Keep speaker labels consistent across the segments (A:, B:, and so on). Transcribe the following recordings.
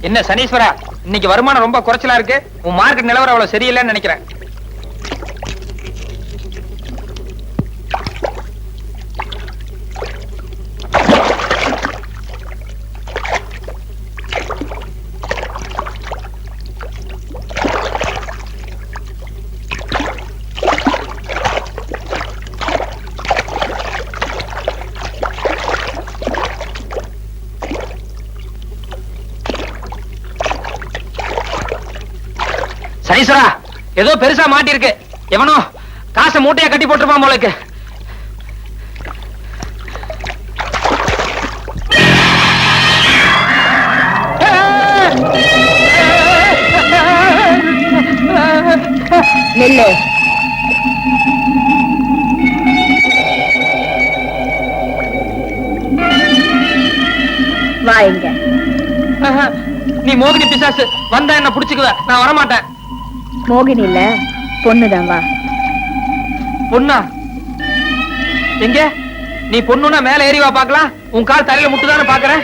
A: என்ன சனீஸ்வரா, இன்னைக்கு வருமானம் ரொம்ப குறைச்சலா இருக்கு. உன் மார்க்கெட் நிலவரம் அவ்வளவு சரியில்லைன்னு நினைக்கிறேன். சனீஸ்வரா, ஏதோ பெருசா மாட்டி இருக்கு. எவனோ காசை மூட்டையா கட்டி போட்டுருப்பான் போலக்கு.
B: நெல்லு வாங்க.
A: நீ மோகினி பிசாசு, வந்தா என்ன புடிச்சுக்குவ, நான் வரமாட்டேன்.
B: மோகினி இல்ல, பொண்ணுதான். வா.
A: பொண்ணா? எங்க? நீ பொண்ணுன்னா மேல ஏறி வா பாக்கலாம். உன் கால் தரையில முட்டுதானே பாக்குறேன்.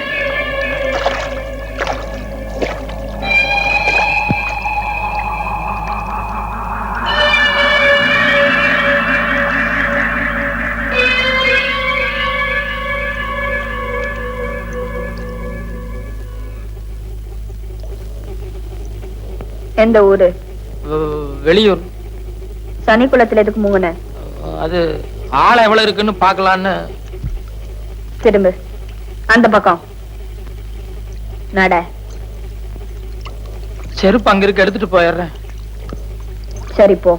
B: எந்த ஊரு?
A: வெளியூர்.
B: சனிக்குளத்துல எதுக்கு மூங்கன?
A: அது ஆள எவ்வளவு இருக்குன்னு பாக்கலான்னு.
B: திரும்ப அந்த பக்கம் நட.
A: செருப்பு அங்க இருக்கு, எடுத்துட்டு போயிடுறேன்.
B: சரி போ.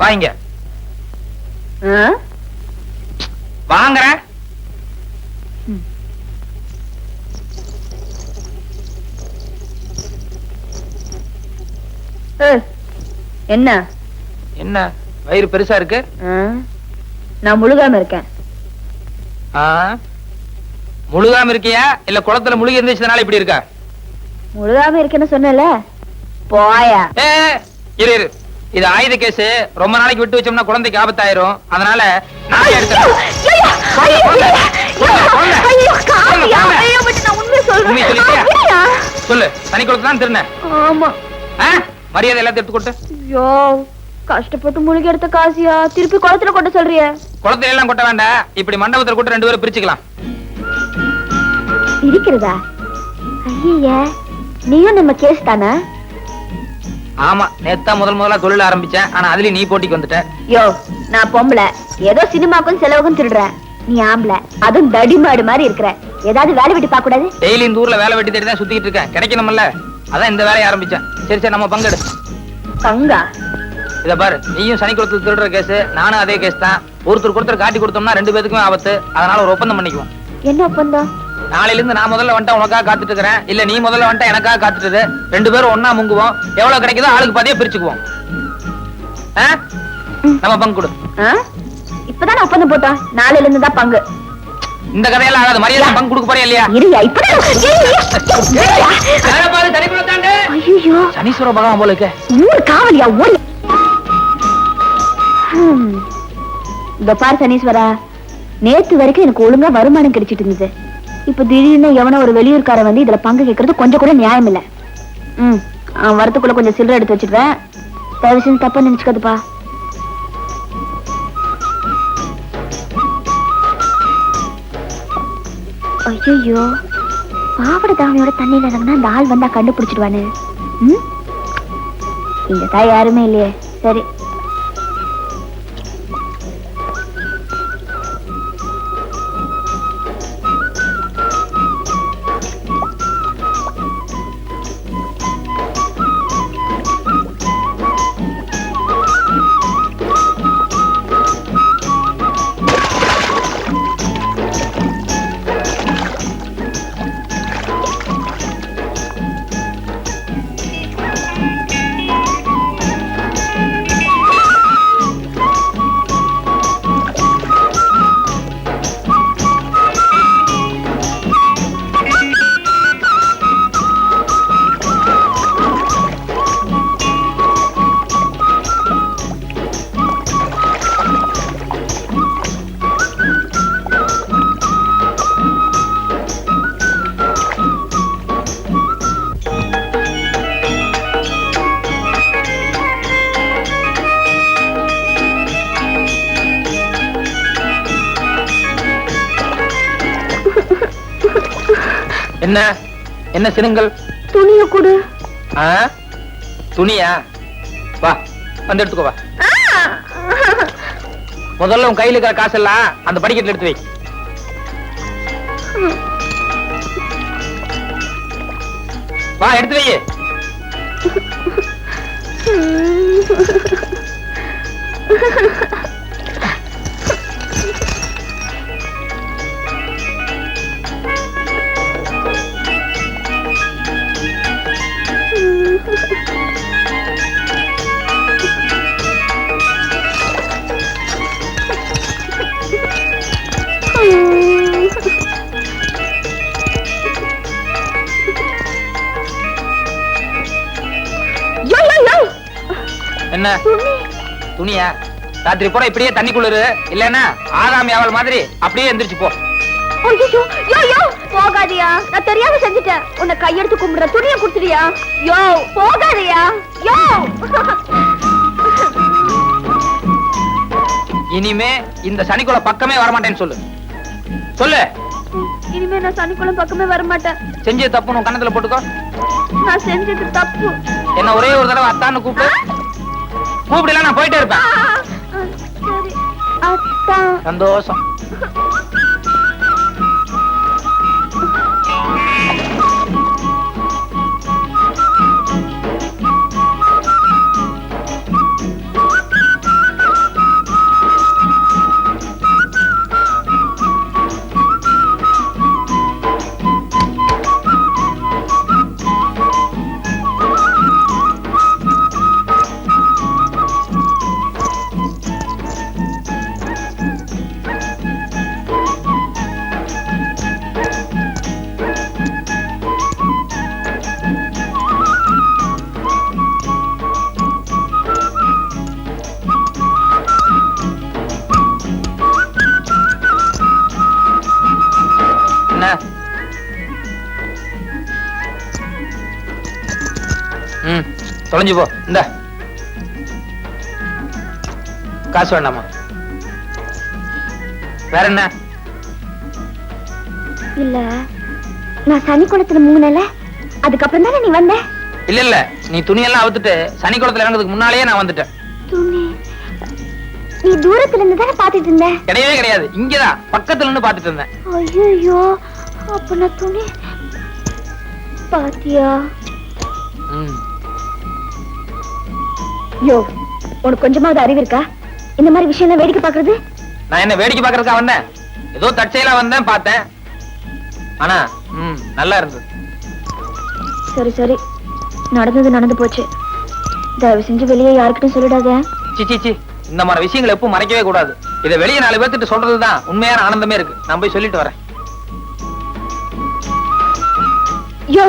B: வாங்க. வாங்குறேன். என்ன
A: என்ன வயிறு பெருசா இருக்கு?
B: நான் முழுகாம இருக்கேன்.
A: முழுகாம இருக்கியா இல்ல குளத்துல முழுகி இருந்துச்சதுனால இப்படி இருக்கா?
B: முழுகாம இருக்கேன்னு சொன்னல. போயா.
A: இரு இரு, இது ஆயுத கேஸ். ரொம்ப நாளைக்கு விட்டு வச்சோம்னா குழந்தைக்கு ஆபத்தாயிரும். அதனால சொல்லு. தனி குளத்துல தான் திருந.
B: ஆமா.
A: மரியாதை எல்லாத்தையும் எடுத்து கொட்டு.
B: ஐயோ, கஷ்டப்பட்டு முழுகி எடுத்த காசியா திருப்பி குளத்துல கொட்ட சொல்றிய?
A: குளத்துல எல்லாம் கொட்ட வேண்டாம், இப்படி மண்டபத்துல கொட்ட 2 பேரும் பிரிச்சுக்கலாம்.
B: இருக்கிறதா? ஐயா, நீயும் நம்ம கேஸ் தானே?
A: ஆமா, நேத்தா முதல்ல தொழில் ஆரம்பிச்சேன். ஆனா அதுல நீ போட்டிக்கு வந்துட்ட.
B: யோ, நான் பொம்பளை, ஏதோ சினிமாக்கும் செலவுக்கும் திருடுறேன். நீ ஆம்பளை, அதுவும் தடிமாடு மாதிரி இருக்கிற. ஏதாவது வேலை வெட்டி பார்க்க கூடாது?
A: டெய்லி இந்த ஊர்ல வேலை வெட்டி தேடி தான் சுத்திட்டு இருக்கேன். கிடைக்கணும்ல, அதான் இந்த வேலையை ஆரம்பிச்சேன். சரி சரி, நம்ம பங்கெடு.
B: பங்கா?
A: இத பாரு, நீயும் சனிக்குளத்துல திருடுற கேஸ், நானும் அதே கேஸ் தான். ஒருத்தர் காட்டி கொடுத்தோம்னா 2 பேருக்குமே ஆபத்து. அதனால ஒரு ஒப்பந்தம் பண்ணிக்குவோம்.
B: என்ன ஒப்பந்தம்?
A: நாளையில இருந்து நான் முதல்ல வந்துட்டா உனக்காக காத்துட்டு இருக்கிறேன், இல்ல நீ முதல்ல வந்துட்டா எனக்காக காத்துட்டு. 2 பேரும் ஒன்னா முங்குவோம். எவ்வளவு கிடைக்குதோ ஆளுக்கு பாதியா பிரிச்சுக்குவோம். நம்ம பங்கு கொடு.
B: இப்பதான் ஒப்பந்தம் போட்டோம், நாளையில இருந்து தான் பங்கு.
A: இந்த கதையெல்லாம் ஆகாது. மரியாதை பங்கு கொடுக்க போறேன் இல்லையா? சனீஸ்வர பகவான் போல இருக்க.
B: காவலியா ஓடி. இந்த பார் சனீஸ்வரா, நேத்து வரைக்கும் எனக்கு ஒழுங்கா வருமானம் கிடைச்சிட்டு இருந்தது. இப்ப திடீர்னு எவனோ ஒரு வெளியூர்கார வந்து இதுல பங்கு கேட்கறது கொஞ்சம் கூட நியாயம் இல்ல. வரத்துக்குள்ள கொஞ்சம் சில்லறை எடுத்து வச்சுடுறேன். தயவு செஞ்சு தப்பா நினைச்சுக்காதுப்பா. ஐயோ, பாவட தாவணியோட தண்ணியில இறங்கினா அந்த ஆள் வந்தா கண்டுபிடிச்சிடுவானு. இந்த தாய் யாருமே இல்லையே. சரி,
A: என்ன என்ன சினுங்கள்?
B: துணிய கொடு.
A: துணியா? வா வந்து எடுத்துக்கோ வா. முதல்ல உன் கையில இருக்கிற காசெல்லாம் அந்த படிக்கட்டுல எடுத்து வை. வா எடுத்து வை. என்ன துணியா? ராத்திரி பூரா இப்படியே தண்ணி குளிரு, இல்லன்னா ஆதாமி அவள் மாதிரி அப்படியே எந்திரிச்சு போ.
B: போகாதியா, நான் தெரியாம செஞ்சுட்டேன். உன்னை கையெடுத்து கும்பிடுற, துணியை குடுத்துறியா? யோ போகாதியா. யோ
A: இனிமே இந்த சனிக்குள்ள பக்கமே வரமாட்டேன்னு சொல்லு. சொல்லு.
B: இனிமே நான் சனிக்குளம் பக்கமே வரமாட்டேன்.
A: செஞ்சது தப்புன்னு உன் கண்ணத்துல போட்டுக்கோ.
B: நான் செஞ்சது தப்பு.
A: என்ன ஒரே ஒரு தடவை அத்தான்னு கூப்பிடு. கூப்பிடல நான் போயிட்டே இருப்பேன்.
B: சரி அத்தா.
A: சந்தோஷம். தொலைஞ்சு போ. இந்த காசு வேண்டாமா? வேற என்ன?
B: இல்ல நான் சனிக்குளத்துல மூங்கல, அதுக்கப்புறம் தானே நீ வந்த.
A: இல்ல இல்ல, நீ துணியெல்லாம் அவுத்துட்டு சனிக்குளத்துல இறங்குறதுக்கு முன்னாலேயே நான் வந்துட்டேன்.
B: துணி நீ தூரத்துல இருந்து தானே பாத்துட்டு இருந்த?
A: கிடையவே கிடையாது, இங்கதான் பக்கத்துல இருந்து பாத்துட்டு இருந்தேன்.
B: ஐயோ, அப்ப நான் துணி பாத்தியா? யோ, உனக்கு கொஞ்சமாவது அறிவு இருக்கா? இந்த மாதிரி விஷயம் வேடிக்கை பாக்குறது?
A: நான் என்ன வேடிக்கை பாக்குறதுக்கா வந்தேன்? ஏதோ தற்செயலா வந்தேன், பார்த்தேன். ஆனா நல்லா இருந்தது.
B: சரி சரி, நடந்தது நடந்து போச்சு. தயவு செஞ்சு வெளியே யாருக்கிட்டும் சொல்லிடாத.
A: சி, இந்த மாதிரி விஷயங்களை எப்பவும் மறைக்கவே கூடாது. இதை வெளியே 4 பேர்த்திட்டு சொல்றதுதான் உண்மையான ஆனந்தமே இருக்கு. நான் போய் சொல்லிட்டு வரேன்.
B: யோ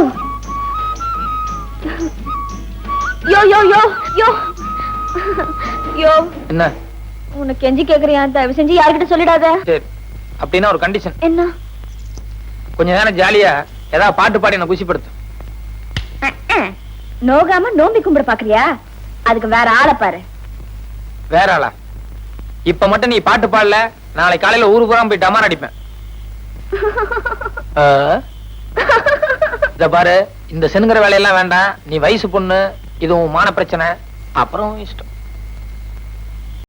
B: யோ யோ யோ யோ யோ,
A: என்ன
B: உனக்கு கெஞ்சி கேக்குறியா? தயவு செஞ்சு யார்கிட்ட சொல்லிடாத.
A: சரி, அப்படின்னா ஒரு கண்டிஷன்.
B: என்ன?
A: கொஞ்ச நேரம் ஜாலியா ஏதாவது பாட்டு பாடி என்ன குஷிப்படுத்து.
B: நோகாம நோம்பி கும்பிட பாக்குறியா? அதுக்கு வேற ஆளை பாரு.
A: வேற ஆளா? இப்ப மட்டும் நீ பாட்டு பாடல, நாளை காலையில ஊரு பூரா போய் டமார் அடிப்பேன். இத பாரு, இந்த செனுங்கிற வேலையெல்லாம் வேண்டாம். நீ வயசு பொண்ணு, இதுவும் மான பிரச்சனை. அப்புறம் இஷ்டம்.